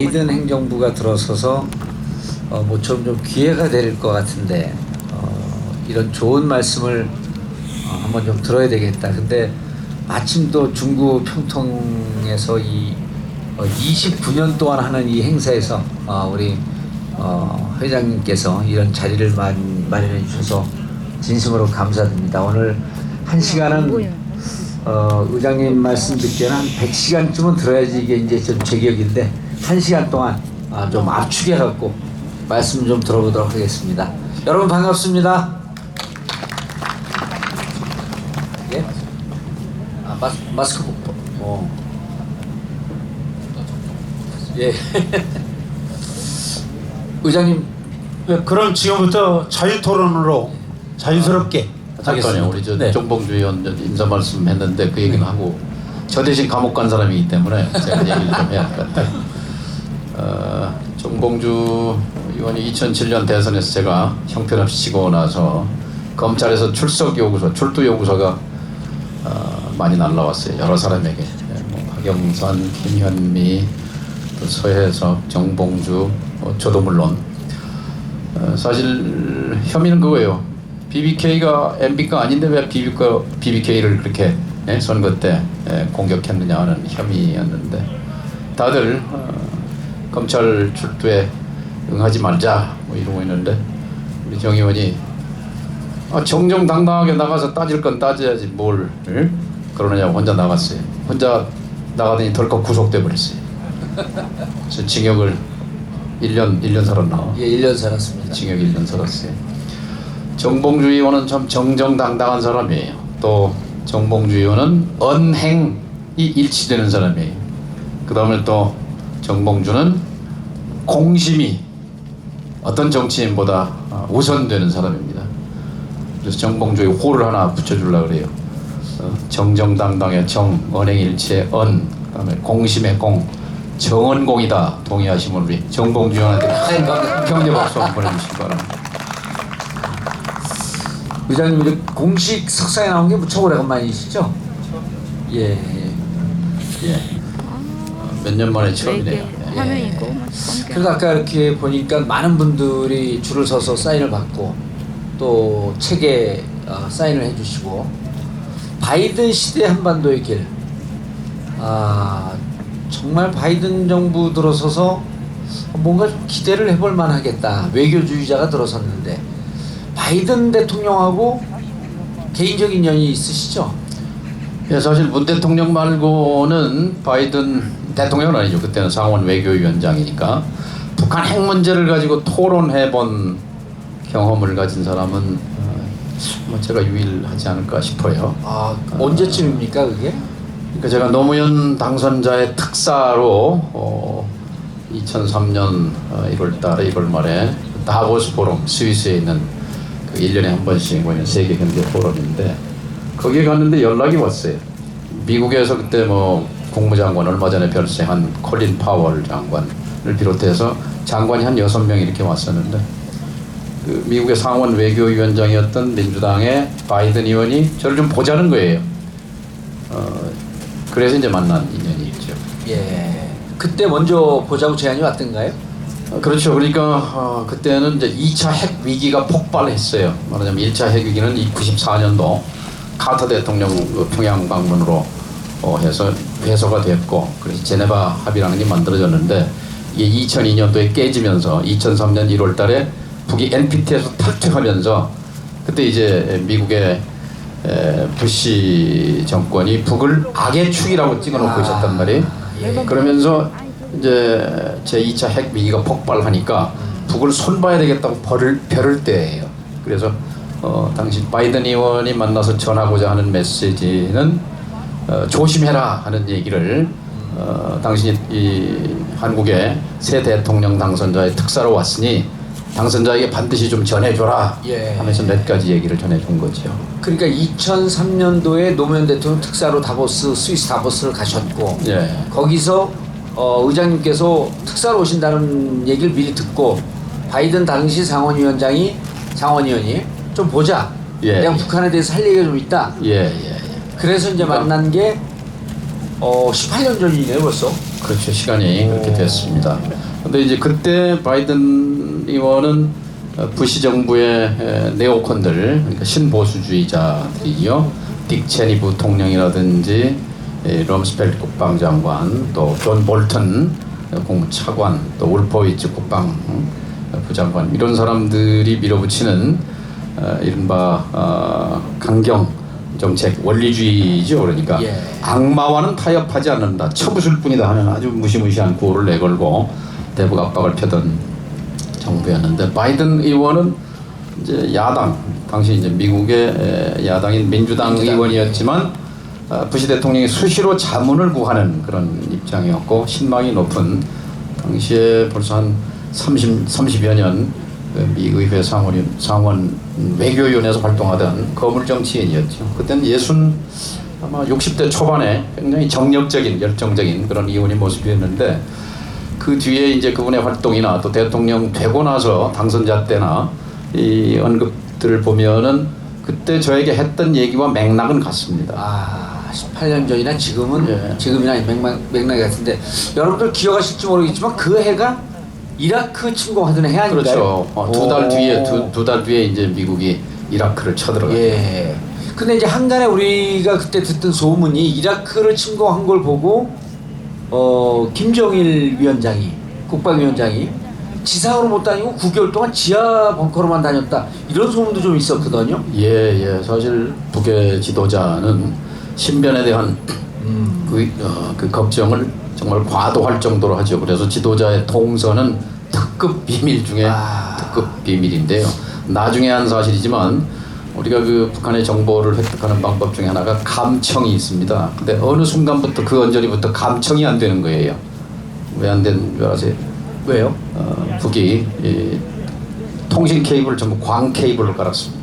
바이든 행정부가 들어서서 모처럼 좀 기회가 될 것 같은데 이런 좋은 말씀을 한번 좀 들어야 되겠다. 근데 마침 또 중구 평통에서 이 29년 동안 하는 이 행사에서 우리 회장님께서 이런 자리를 마련해 주셔서 진심으로 감사드립니다. 오늘 한 시간은 의장님 말씀 듣기에는 한 100시간쯤은 들어야지 이게 이제 좀 제격인데 한 시간 동안 좀 압축해 갖고 말씀 좀 들어보도록 하겠습니다. 여러분 반갑습니다. 예? 마스크 예. 의장님, 그럼 지금부터 자유 토론으로 자유스럽게 잠깐요. 우리 저 정봉주 의원 인사 말씀했는데 그 얘기는 하고 저 대신 감옥 간 사람이기 때문에 제가 얘기를 좀 해야 할 것 같아요. 정봉주 의원이 2007년 대선에서 제가 형편없이 지고 나서 검찰에서 출석 요구서, 출두 요구서가 많이 날라왔어요. 여러 사람에게. 뭐 박영선, 김현미, 또 서혜석, 정봉주, 저도 물론. 사실 혐의는 그거예요. BBK가 MB가 아닌데 왜 BBK를 그렇게 선거 때 공격했느냐 하는 혐의였는데 다들 검찰 출두에 응하지 말자 뭐 이러고 있는데 우리 정 의원이 정정당당하게 나가서 따질 건 따져야지 뭘 그러느냐고 혼자 나갔어요. 혼자 나가더니 덜컥 구속돼 버렸어요. 그래서 징역을 1년 살았나? 예, 1년 살았습니다. 징역 1년 살았어요. 정봉주 의원은 참 정정당당한 사람이에요. 또 정봉주 의원은 언행이 일치되는 사람이에요. 그 다음에 또 정봉주는 공심이 어떤 정치인보다 우선되는 사람입니다. 그래서 정봉주의 호를 하나 붙여주려고 그래요. 정정당당의 정, 언행일치의 언, 그 다음에 공심의 공, 정언공이다. 동의하시면 우리 정봉주 의원한테 큰 격려 박수 한번 보내주시기 바랍니다. 의장님 이제 공식 석상에 나온 게 무척 오래간만이시죠? 예. 몇 년 만에 처음이네요. 화면이고. 그래서 아까 이렇게 보니까 많은 분들이 줄을 서서 사인을 받고 또 책에 사인을 해주시고 바이든 시대 한반도의 길. 정말 바이든 정부 들어서서 뭔가 좀 기대를 해볼 만하겠다. 외교주의자가 들어섰는데 바이든 대통령하고 개인적인 인연이 있으시죠? 예, 사실 문 대통령 말고는 바이든 대통령은 아니죠. 그때는 상원 외교위원장이니까 북한 핵 문제를 가지고 토론해본 경험을 가진 사람은 제가 유일하지 않을까 싶어요. 언제쯤입니까 그게? 그러니까 제가 노무현 당선자의 특사로 2003년 1월달에 1월 말에 다보스 포럼 스위스에 있는 그 1년에 한 번씩 모이는 세계 경제 포럼인데 거기에 갔는데 연락이 왔어요. 미국에서 그때 뭐 국무장관 얼마 전에 별세한 콜린 파월 장관을 비롯해서 장관이 한 6명 이렇게 왔었는데 그 미국의 상원 외교위원장이었던 민주당의 바이든 의원이 저를 좀 보자는 거예요. 그래서 이제 만난 인연이 있죠. 예. 그때 먼저 보자고 제안이 왔던가요? 그렇죠. 그러니까 그때는 이제 2차 핵 위기가 폭발했어요. 말하자면 1차 핵 위기는 94년도 카터 대통령 평양 방문으로 해서 회소가 됐고 그래서 제네바 합의라는 게 만들어졌는데 이게 2002년도에 깨지면서 2003년 1월 달에 북이 NPT에서 탈퇴하면서 그때 이제 미국의 부시 정권이 북을 악의 축이라고 찍어놓고 있었단 말이에요. 예. 그러면서 이제 제2차 핵 위기가 폭발하니까 북을 손봐야 되겠다고 벼를 때예요. 그래서 당시 바이든 의원이 만나서 전하고자 하는 메시지는 조심해라 하는 얘기를 당신이 이 한국의 새 대통령 당선자의 특사로 왔으니 당선자에게 반드시 좀 전해줘라 하면서 몇 가지 얘기를 전해준 거죠. 그러니까 2003년도에 노무현 대통령 특사로 스위스 다보스를 가셨고 거기서 의장님께서 특사로 오신다는 얘기를 미리 듣고 바이든 당시 상원의원이 좀 보자. 내가 북한에 대해서 할 얘기가 좀 있다. 그래서 이제 만난 게 18년 전이네요 벌써. 그렇죠. 시간이 그렇게 됐습니다. 근데 이제 그때 바이든 의원은 부시 정부의 네오콘들, 그러니까 신보수주의자들이요. 딕 체니 부통령이라든지 럼스펠트 국방장관, 또 존 볼턴 국무차관, 또 울포위츠 국방부장관 이런 사람들이 밀어붙이는 이른바 강경 정책 원리주의죠. 그러니까 예. 악마와는 타협하지 않는다, 쳐부술 뿐이다 하는 아주 무시무시한 구호를 내걸고 대북 압박을 펴던 정부였는데, 바이든 의원은 이제 야당, 당시 이제 미국의 야당인 민주당 의원이었지만 부시 대통령이 수시로 자문을 구하는 그런 입장이었고, 신망이 높은, 당시에 벌써 한 30여 년 미의회 상원 외교위원회에서 활동하던 거물 정치인이었죠. 그때는 아마 60대 초반에 굉장히 정력적인, 열정적인 그런 의원의 모습이었는데, 그 뒤에 이제 그분의 활동이나 또 대통령 되고 나서 당선자 때나 이 언급들을 보면은 그때 저에게 했던 얘기와 맥락은 같습니다. 18년 전이나 지금은 예. 지금이나 맥락이 같은데, 여러분들 기억하실지 모르겠지만 그 해가 이라크 침공하던 해 아닌가요? 그렇죠. 두 달 뒤에 이제 미국이 이라크를 쳐들어갔죠. 예. 근데 이제 한간에 우리가 그때 듣던 소문이 이라크를 침공한 걸 보고 김정일 위원장이, 국방위원장이 지상으로 못 다니고 9개월 동안 지하 벙커로만 다녔다, 이런 소문도 좀 있었거든요. 예. 사실 북의 지도자는 신변에 대한 그 걱정을 정말 과도할 정도로 하죠. 그래서 지도자의 통선은 특급 비밀 중에 특급 비밀인데요. 나중에 한 사실이지만 우리가 그 북한의 정보를 획득하는 방법 중에 하나가 감청이 있습니다. 근데 어느 순간부터, 그 언저리부터 감청이 안 되는 거예요. 왜 안 되는 줄 아세요? 왜요? 북이 통신 케이블을 전부 광 케이블로 깔았습니다.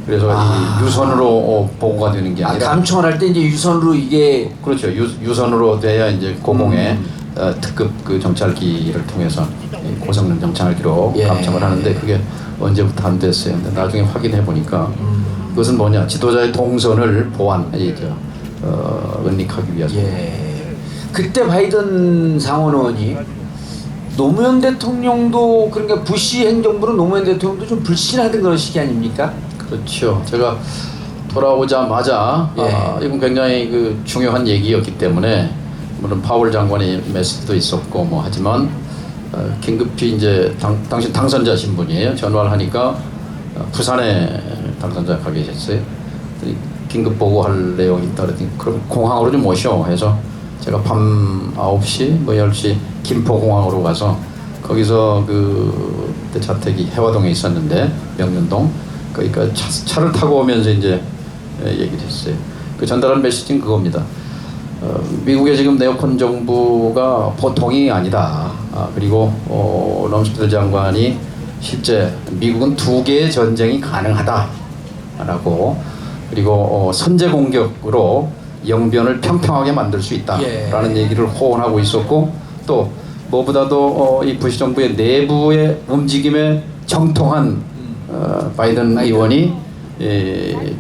그래서 이 유선으로 보고가 되는 게 아니라, 감청을 할 때 이제 유선으로 이게, 그렇죠. 유선으로 돼야 이제 고공의 특급 그 정찰기를 통해서 고성능 정찰기로 예. 감청을 하는데, 그게 언제부터 안 됐어요. 근데 나중에 확인해 보니까 그것은 뭐냐, 지도자의 동선을 은닉하기 위해서. 예. 그때 바이든 상원의원이 노무현 대통령도, 그러니까 부시 행정부는 노무현 대통령도 좀 불신하던 그런 시기 아닙니까? 그렇죠. 제가 돌아오자마자 이건 굉장히 그 중요한 얘기였기 때문에, 물론 파월 장관의 메시지도 있었고 뭐 하지만 긴급히 이제 당시 당선자 신분이에요. 전화를 하니까 부산에 당선자가 계셨어요. 긴급 보고할 내용이 있다 그랬더니 그럼 공항으로 좀 오시오 해서 제가 밤 9시 뭐 10시 김포공항으로 가서, 거기서 그때 자택이 해화동에 있었는데 명륜동, 그러니까 차를 타고 오면서 이제 얘기를 했어요. 그 전달한 메시지는 그겁니다. 미국의 지금 네오콘 정부가 보통이 아니다. 그리고 럼스펠트 장관이 실제 미국은 2개의 전쟁이 가능하다라고, 그리고 선제 공격으로 영변을 평평하게 만들 수 있다라는 얘기를 호언하고 있었고, 또 무엇보다도 이 부시 정부의 내부의 움직임에 정통한 바이든 의원이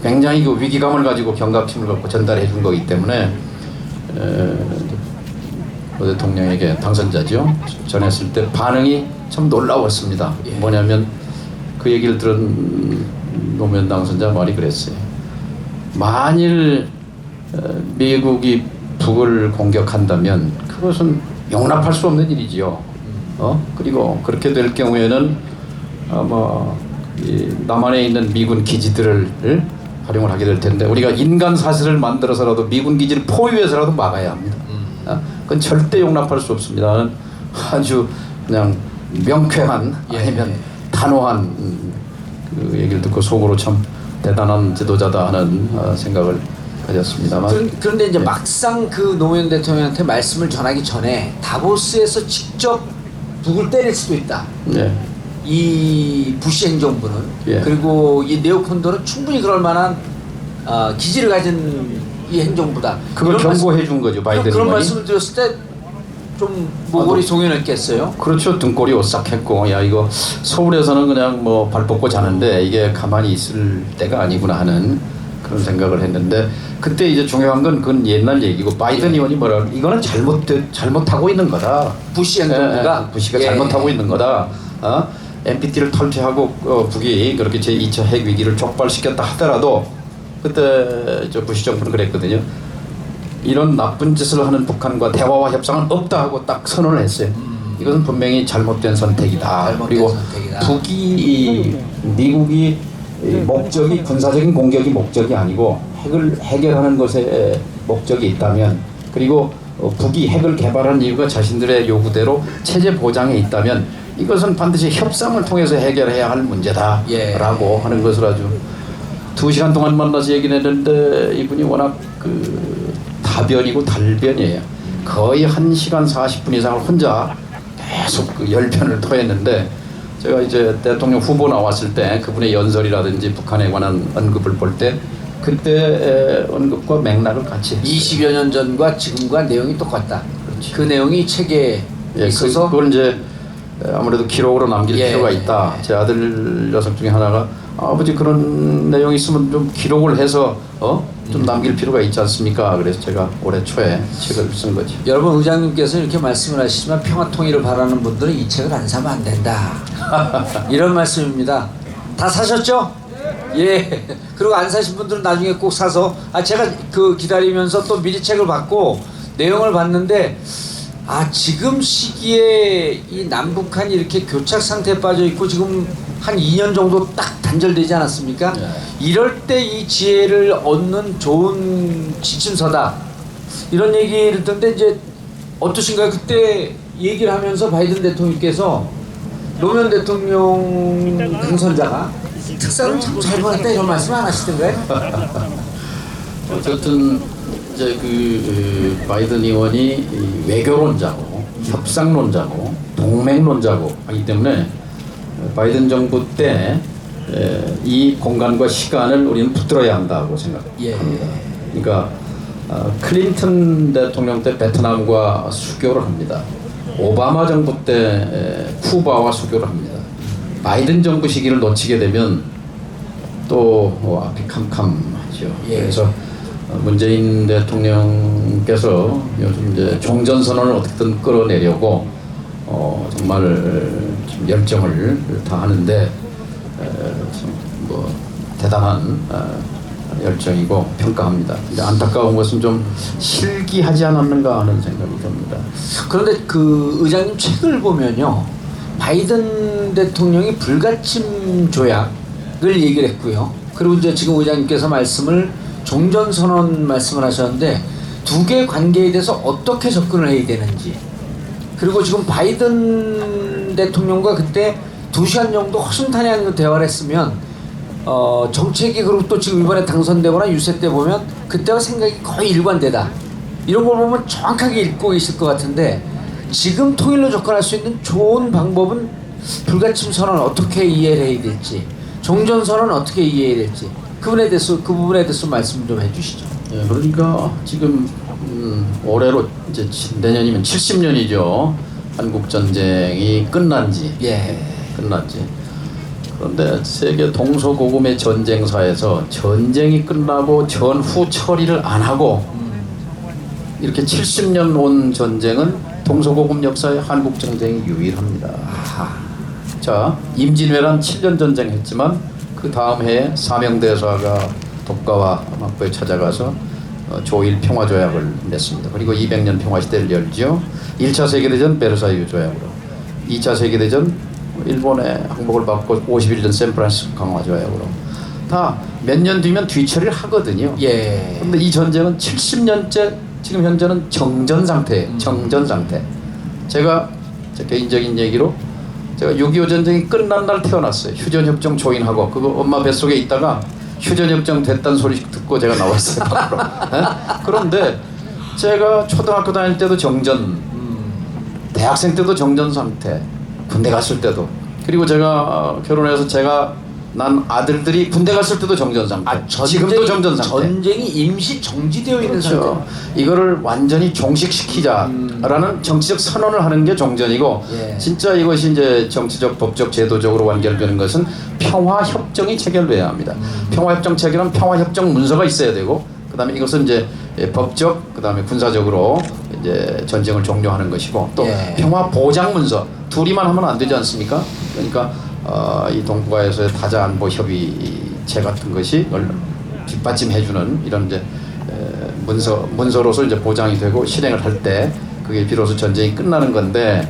굉장히 그 위기감을 가지고 경각심을 갖고 전달해 준 거기 때문에 대통령에게, 당선자죠, 전했을 때 반응이 참 놀라웠습니다. 뭐냐면 그 얘기를 들은 노무현 당선자 말이 그랬어요. 만일 미국이 북을 공격한다면 그것은 용납할 수 없는 일이지요. 그리고 그렇게 될 경우에는 아마 남한에 있는 미군 기지들을 활용을 하게 될 텐데, 우리가 인간 사슬을 만들어서라도 미군 기지를 포위해서라도 막아야 합니다. 그건 절대 용납할 수 없습니다. 아주 그냥 명쾌한, 아니면 단호한 그 얘기를 듣고 속으로 참 대단한 지도자다 하는 생각을 가졌습니다만, 그런데 이제 막상 그 노무현 대통령한테 말씀을 전하기 전에 다보스에서 직접 북을 때릴 수도 있다. 이 부시 행정부는, 그리고 이 네오콘들은 충분히 그럴 만한 기지를 가진 이 행정부다. 그걸 경고해 준 거죠, 바이든 그런 의원이. 말씀을 드렸을 때 좀 목걸이 송연했겠어요? 그렇죠. 등골이 오싹했고, 야 이거 서울에서는 그냥 뭐 발 뻗고 자는데 이게 가만히 있을 때가 아니구나 하는 그런 생각을 했는데 그때 이제 중요한 건 그건 옛날 얘기고 바이든 의원이 뭐라 이거는 잘못하고 있는 거다. 부시 행정부가 부시가 예. 잘못하고 있는 거다. NPT를 탈퇴하고 북이 그렇게 제2차 핵 위기를 촉발시켰다 하더라도 그때 저 부시 정부는 그랬거든요. 이런 나쁜 짓을 하는 북한과 대화와 협상은 없다 하고 딱 선언을 했어요. 이것은 분명히 잘못된 선택이다. 잘못된 그리고 선택이다. 북이 미국이 목적이 군사적인 공격이 목적이 아니고 핵을 해결하는 것에 목적이 있다면 그리고 북이 핵을 개발한 이유가 자신들의 요구대로 체제 보장에 있다면 이것은 반드시 협상을 통해서 해결해야 할 문제다라고 예. 하는 것을 아주 2시간 동안 만나서 얘기를 했는데 이분이 워낙 그 다변이고 달변이에요. 거의 1시간 40분 이상을 혼자 계속 그 열편을 토했는데 제가 이제 대통령 후보 나왔을 때 그분의 연설이라든지 북한에 관한 언급을 볼 때 그때 언급과 맥락을 같이 했어요. 20여 년 전과 지금과 내용이 똑같다. 그렇지. 그 내용이 책에 예, 있어서 그걸 이제 아무래도 기록으로 남길 예. 필요가 있다. 제 아들 녀석 중에 하나가 아버지 그런 내용이 있으면 좀 기록을 해서 좀 남길 필요가 있지 않습니까? 그래서 제가 올해 초에 책을 쓴 거죠. 여러분 의장님께서 이렇게 말씀을 하시지만 평화 통일을 바라는 분들은 이 책을 안 사면 안 된다. 이런 말씀입니다. 다 사셨죠? 예. 그리고 안 사신 분들은 나중에 꼭 사서 제가 그 기다리면서 또 미리 책을 받고 내용을 봤는데 지금 시기에 이 남북한이 이렇게 교착 상태에 빠져 있고 지금 한 2년 정도 딱 단절되지 않았습니까? 네. 이럴 때 이 지혜를 얻는 좋은 지침서다. 이런 얘기를 듣는데 이제 어떠신가요? 그때 얘기를 하면서 바이든 대통령께서 노무현 대통령 당선자가 특사를 참 잘 보냈다 이런 말씀 안 하시던가요? 어쨌든 이제 그 바이든 의원이 외교론자고 협상론자고 동맹론자고 하기 때문에 바이든 정부 때 이 공간과 시간을 우리는 붙들어야 한다고 생각합니다. 예. 그러니까 클린턴 대통령 때 베트남과 수교를 합니다. 오바마 정부 때 쿠바와 수교를 합니다. 바이든 정부 시기를 놓치게 되면 또 앞이 캄캄하죠. 예. 그래서 문재인 대통령께서 요즘 이제 종전선언을 어떻게든 끌어내려고 정말 좀 열정을 다하는데 뭐 대단한 열정이고 평가합니다. 이제 안타까운 것은 좀 실기하지 않았는가 하는 생각이 듭니다. 그런데 그 의장님 책을 보면요, 바이든 대통령이 불가침 조약을 얘기를 했고요. 그리고 이제 지금 의장님께서 말씀을 종전선언 말씀을 하셨는데 두 개의 관계에 대해서 어떻게 접근을 해야 되는지, 그리고 지금 바이든 대통령과 그때 2시간 정도 허심탄회한 대화를 했으면 정책이, 그리고 또 지금 이번에 당선되거나 유세 때 보면 그때와 생각이 거의 일관되다. 이런 걸 보면 정확하게 읽고 계실 것 같은데, 지금 통일로 접근할 수 있는 좋은 방법은 불가침 선언을 어떻게 이해를 해야 될지, 종전 선언을 어떻게 이해해야 될지, 그 부분에 대해서 말씀 좀 해주시죠. 예, 그러니까 지금 올해로 이제 내년이면 70년이죠. 한국 전쟁이 끝난지. 예. 끝났지. 그런데 세계 동서고금의 전쟁사에서 전쟁이 끝나고 전후 처리를 안 하고 이렇게 70년 온 전쟁은 동서고금 역사에 한국 전쟁이 유일합니다. 자, 임진왜란 7년 전쟁했지만 그 다음 해에 사명대사가 독가와 막부에 찾아가서 조일 평화조약을 맺습니다. 그리고 200년 평화시대를 열죠. 1차 세계대전 베르사유 조약으로, 2차 세계대전 일본의 항복을 받고 51년 샌프란시스코 강화조약으로 다 몇 년 뒤면 뒤처리를 하거든요. 예. 그런데 이 전쟁은 70년째 지금 현재는 정전 상태예요. 정전 상태. 제가 제 개인적인 얘기로 제가 6.25 전쟁이 끝난 날 태어났어요. 휴전협정 조인하고 그거 엄마 뱃속에 있다가 휴전협정 됐다는 소리 듣고 제가 나왔어요. 밖으로. 그런데 제가 초등학교 다닐 때도 정전, 대학생 때도 정전 상태, 군대 갔을 때도, 그리고 제가 결혼해서 제가 난 아들들이 군대 갔을 때도 정전 상태. 지금도 정전 상태. 전쟁이 임시 정지되어 있는 상태. 그렇죠. 이거를 완전히 종식시키자라는 정치적 선언을 하는 게 종전이고 예. 진짜 이것이 이제 정치적, 법적, 제도적으로 완결되는 것은 평화협정이 체결돼야 합니다. 평화협정 체결은 평화협정 문서가 있어야 되고 그다음에 이것은 이제 법적, 그다음에 군사적으로 이제 전쟁을 종료하는 것이고 또 예. 평화 보장 문서 둘이만 하면 안 되지 않습니까? 그러니까 이 동북아에서의 다자 안보 협의체 같은 것이 뒷받침해주는 이런 이제 문서로서 이제 보장이 되고 실행을 할 때 그게 비로소 전쟁이 끝나는 건데